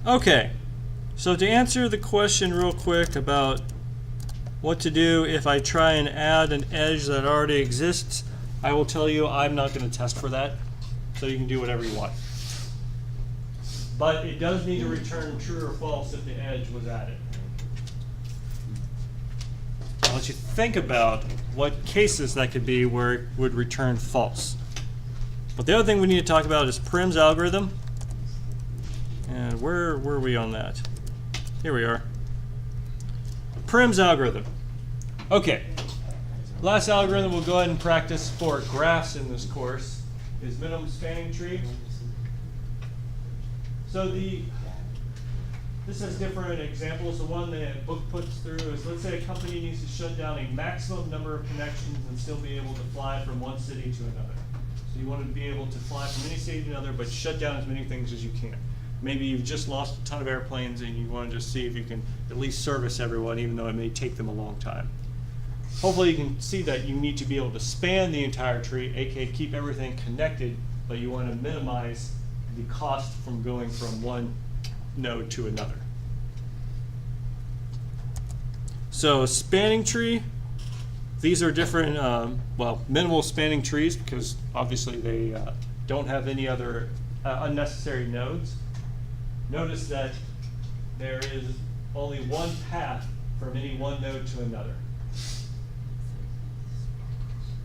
Okay, so to answer the question real quick about what to do if I try and add an edge that already exists, I will tell you I'm not going to test for that, so you can do whatever you want. But it does need to return true or false if the edge was added. I'll let you think about what cases that could be where it would return false. But the other thing we need to talk about is Prim's algorithm. And where were we on that? Here we are. Prim's algorithm. Okay. Last algorithm we'll go ahead and practice for graphs in this course is minimum spanning tree. So this has different examples. The one that book puts through is, let's say a company needs to shut down a maximum number of connections and still be able to fly from one city to another. So you want to be able to fly from any city to another, but shut down as many things as you can. Maybe you've just lost a ton of airplanes and you want to just see if you can at least service everyone, even though it may take them a long time. Hopefully you can see that you need to be able to span the entire tree, aka keep everything connected, but you want to minimize the cost from going from one node to another. So spanning tree, these are different, well, minimal spanning trees because obviously they don't have any other unnecessary nodes. Notice that there is only one path from any one node to another.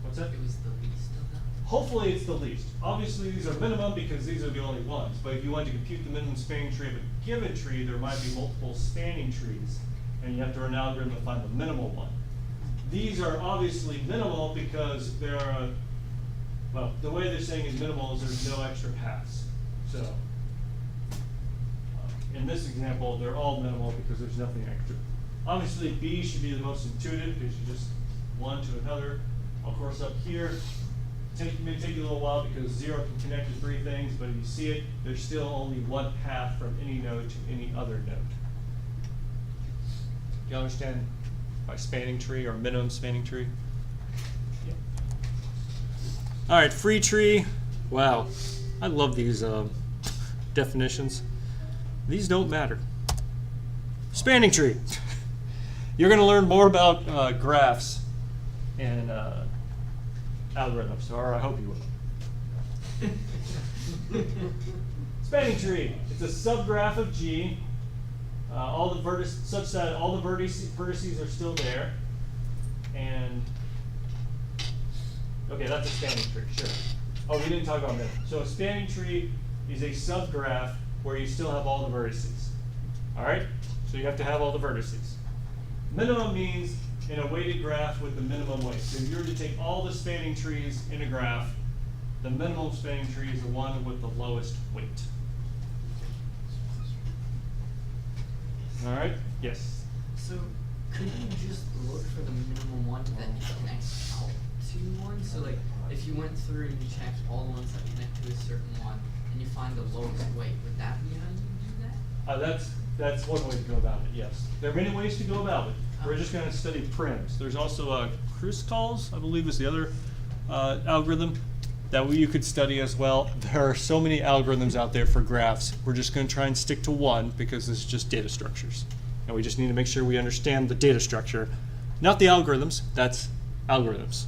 What's that? It was the least of them? Hopefully it's the least. Obviously these are minimum because these are the only ones, but if you want to compute the minimum spanning tree of a given tree, there might be multiple spanning trees, and you have to run an algorithm to find the minimal one. These are obviously minimal because there are, well, the way they're saying is minimal is there's no extra paths. So in this example, they're all minimal because there's nothing extra. Obviously B should be the most intuitive because you just one to another. Of course up here, it may take you a little while because 0 can connect to 3 things, but if you see it, there's still only one path from any node to any other node. Do you understand by spanning tree or minimum spanning tree? Yeah. All right, free tree. Wow, I love these definitions. These don't matter. Spanning tree. You're going to learn more about graphs and algorithms, or I hope you will. Spanning tree. It's a subgraph of G. All the vertices, such that all the vertices are still there. And okay, that's a spanning tree. Sure. Oh, we didn't talk about minimum. So a spanning tree is a subgraph where you still have all the vertices. All right. So you have to have all the vertices. Minimum means in a weighted graph with the minimum weight. So if you were to take all the spanning trees in a graph, the minimum spanning tree is the one with the lowest weight. All right? Yes? So could you just look for the minimum one that connects out to one? So like if you went through and you checked all the ones that connect to a certain one and you find the lowest weight, would that be how you do that? That's one way to go about it, yes. There are many ways to go about it. We're just going to study prims. There's also Kruskal's, I believe, is the other algorithm that you could study as well. There are so many algorithms out there for graphs. We're just going to try and stick to one because it's just data structures. And we just need to make sure we understand the data structure. Not the algorithms, that's algorithms.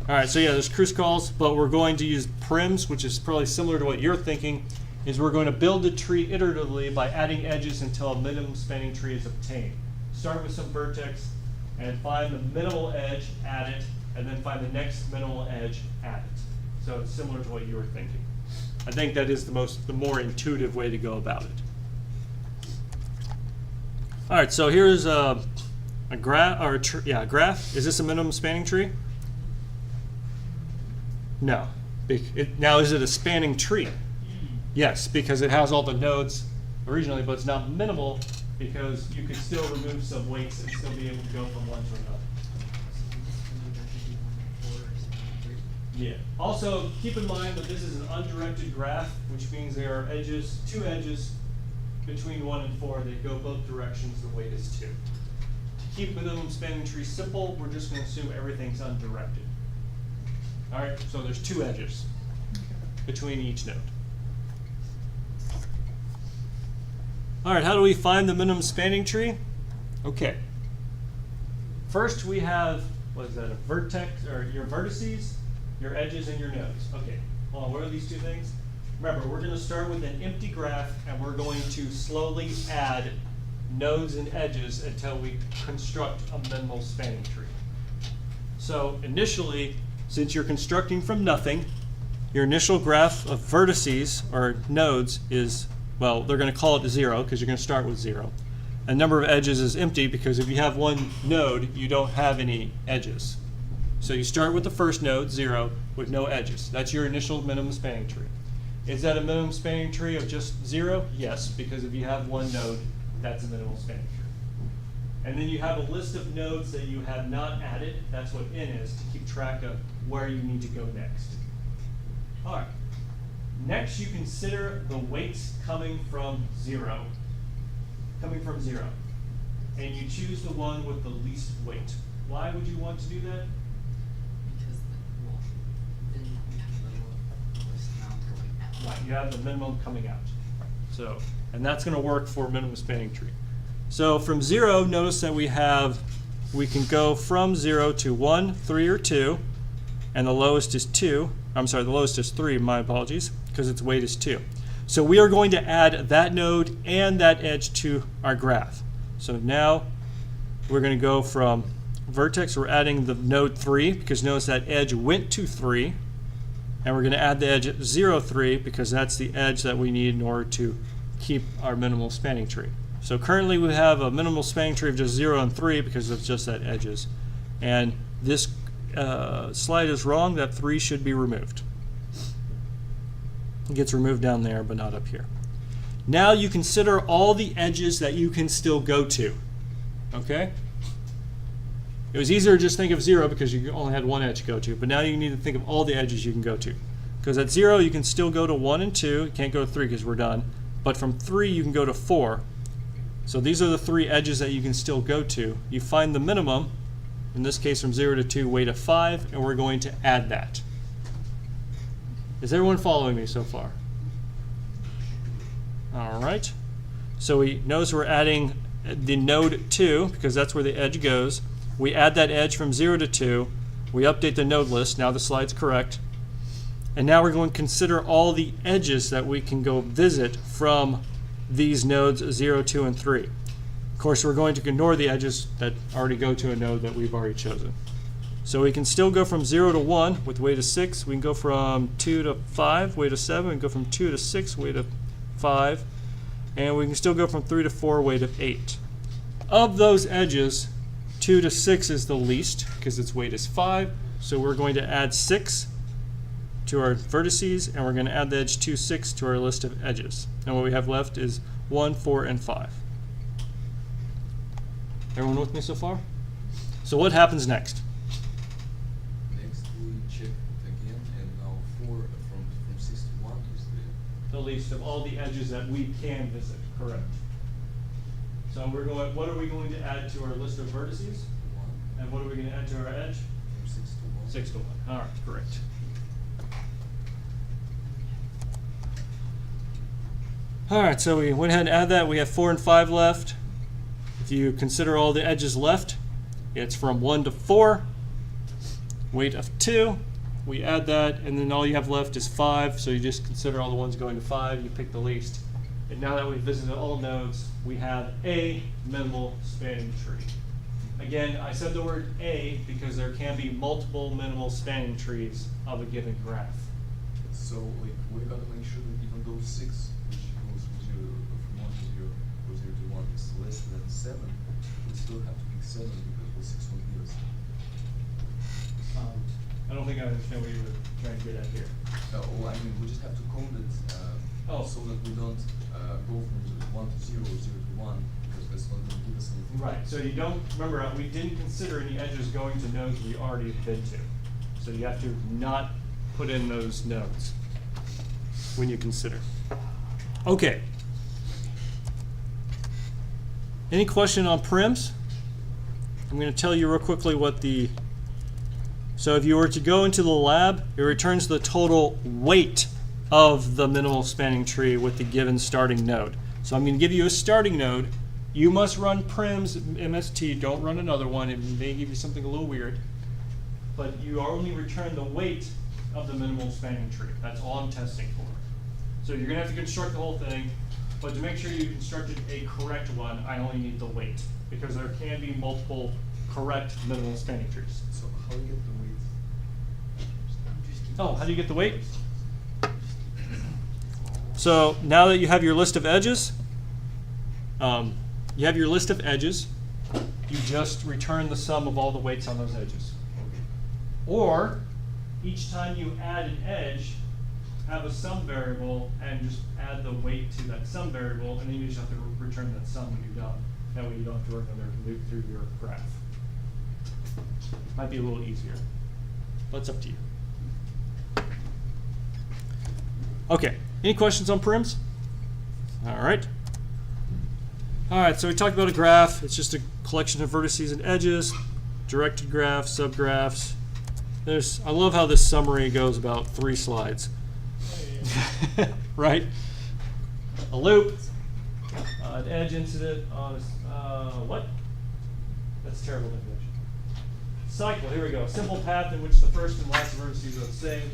All right, so yeah, there's Kruskal's, but we're going to use prims, which is probably similar to what you're thinking, is we're going to build a tree iteratively by adding edges until a minimum spanning tree is obtained. Start with some vertex and find the minimal edge, add it, and then find the next minimal edge, add it. So it's similar to what you were thinking. I think that is the more intuitive way to go about it. All right, so here's a graph, or a graph. Is this a minimum spanning tree? No. Now, is it a spanning tree? Yes, because it has all the nodes originally, but it's not minimal because you could still remove some weights and still be able to go from one to another. Yeah. Also, keep in mind that this is an undirected graph, which means there are edges, 2 edges between 1 and 4 that go both directions. The weight is 2. To keep minimum spanning tree simple, we're just going to assume everything's undirected. All right, so there's 2 edges between each node. All right, how do we find the minimum spanning tree? Okay. First we have, what is that, a vertex, or your vertices, your edges, and your nodes. Okay, hold on, what are these two things? Remember, we're going to start with an empty graph, and we're going to slowly add nodes and edges until we construct a minimal spanning tree. So initially, since you're constructing from nothing, your initial graph of vertices, or nodes, is, well, they're going to call it 0 because you're going to start with 0. And number of edges is empty because if you have one node, you don't have any edges. So you start with the first node, 0, with no edges. That's your initial minimum spanning tree. Is that a minimum spanning tree of just 0? Yes, because if you have one node, that's a minimal spanning tree. And then you have a list of nodes that you have not added. That's what n is, to keep track of where you need to go next. All right. Next, you consider the weights coming from 0. And you choose the one with the least weight. Why would you want to do that? Because, well, then you have the lowest amount going out. Right, you have the minimum coming out. So, and that's going to work for minimum spanning tree. So from 0, notice that we can go from 0 to 1, 3, or 2, and the lowest is 2. I'm sorry, the lowest is 3, my apologies, because its weight is 2. So we are going to add that node and that edge to our graph. So now we're going to go from vertex, we're adding the node 3, because notice that edge went to 3. And we're going to add the edge at 0, 3, because that's the edge that we need in order to keep our minimal spanning tree. So currently we have a minimal spanning tree of just 0 and 3 because it's just that edges. And this slide is wrong. That 3 should be removed. It gets removed down there, but not up here. Now you consider all the edges that you can still go to. Okay? It was easier to just think of 0 because you only had one edge to go to, but now you need to think of all the edges you can go to. Because at 0 you can still go to 1 and 2, you can't go to 3 because we're done, but from 3 you can go to 4. So these are the 3 edges that you can still go to. You find the minimum, in this case from 0 to 2, weight of 5, and we're going to add that. Is everyone following me so far? All right. So we notice we're adding the node 2 because that's where the edge goes. We add that edge from 0 to 2. We update the node list. Now the slide's correct. And now we're going to consider all the edges that we can go visit from these nodes 0, 2, and 3. Of course, we're going to ignore the edges that already go to a node that we've already chosen. So we can still go from 0 to 1 with weight of 6. We can go from 2 to 5, weight of 7. We can go from 2 to 6, weight of 5. And we can still go from 3 to 4, weight of 8. Of those edges, 2 to 6 is the least because its weight is 5. So we're going to add 6 to our vertices, and we're going to add the edge 2, 6 to our list of edges. And what we have left is 1, 4, and 5. Everyone with me so far? So what happens next? Next we check again, and now 4 from 6 to 1 is The least of all the edges that we can visit, correct. So we're going, what are we going to add to our list of vertices? 1 And what are we going to add to our edge? from 6 to 1. 6 to 1. All right, correct. All right, so we went ahead and added that. We have 4 and 5 left. If you consider all the edges left, it's from 1 to 4, weight of 2. We add that, and then all you have left is 5. So you just consider all the ones going to 5. You pick the least. And now that we've visited all nodes, we have a minimal spanning tree. Again, I said the word a because there can be multiple minimal spanning trees of a given graph. So like we gotta make sure that even though 6, which goes from 1 to 0, or 0 to 1 is less than 7, we still have to pick 7 because what 6 won't give us. I don't think I understand what you were trying to get at here. Well, I mean, we just have to count it so that we don't go from 1 to 0 or 0 to 1, because that's not going to give us anything. Right, so you don't, remember, we didn't consider any edges going to nodes we already have been to. So you have to not put in those nodes when you consider. Okay. Any question on prims? I'm going to tell you real quickly what the, so if you were to go into the lab, it returns the total weight of the minimal spanning tree with the given starting node. So I'm going to give you a starting node. You must run Prim's MST. Don't run another one. It may give you something a little weird. But you only return the weight of the minimal spanning tree. That's all I'm testing for. So you're going to have to construct the whole thing. But to make sure you constructed a correct one, I only need the weight. Because there can be multiple correct minimal spanning trees. So how do you get the weight? Oh, how do you get the weight? So now that you have your list of edges, you just return the sum of all the weights on those edges. Or each time you add an edge, have a sum variable and just add the weight to that sum variable, and then you just have to return that sum when you're done. That way you don't have to work another loop through your graph. Might be a little easier, but it's up to you. Okay, any questions on prims? All right. All right, so we talked about a graph. It's just a collection of vertices and edges, directed graphs, subgraphs. I love how this summary goes about 3 slides. Right? A loop, an edge incident on what? That's terrible definition. Cycle, here we go. Simple path in which the first and last vertices are the same.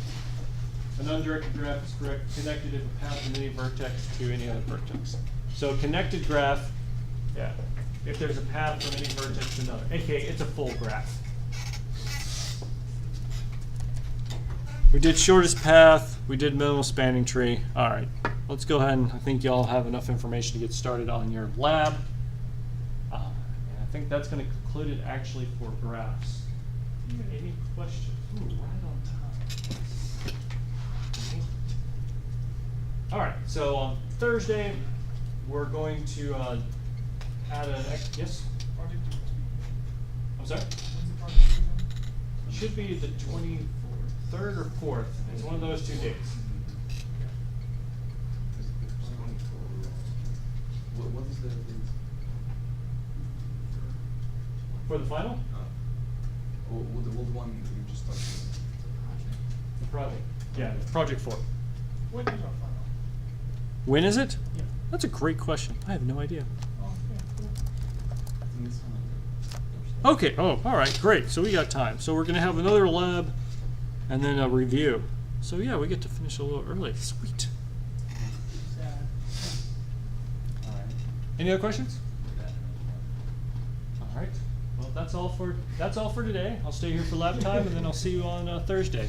An undirected graph is connected if a path from any vertex to any other vertex. So a connected graph, yeah, if there's a path from any vertex to another, aka it's a full graph. We did shortest path, we did minimal spanning tree. All right, let's go ahead and I think y'all have enough information to get started on your lab. And I think that's going to conclude it actually for graphs. Do you have any questions? Ooh, right on time. All right, so on Thursday, we're going to add an yes? I'm sorry? It should be the 23rd or 4th. It's one of those 2 dates. What is the date? For the final? Oh, the old one that you just talked about. The project. Yeah, project 4. When is our final? When is it? Yeah. That's a great question. I have no idea. Oh, yeah, cool. I think it's on Okay, oh, all right, great. So we got time. So we're going to have another lab and then a review. So yeah, we get to finish a little early. Sweet. Sad. Alright. Any other questions? All right. Well, that's all for today. I'll stay here for lab time and then I'll see you on Thursday.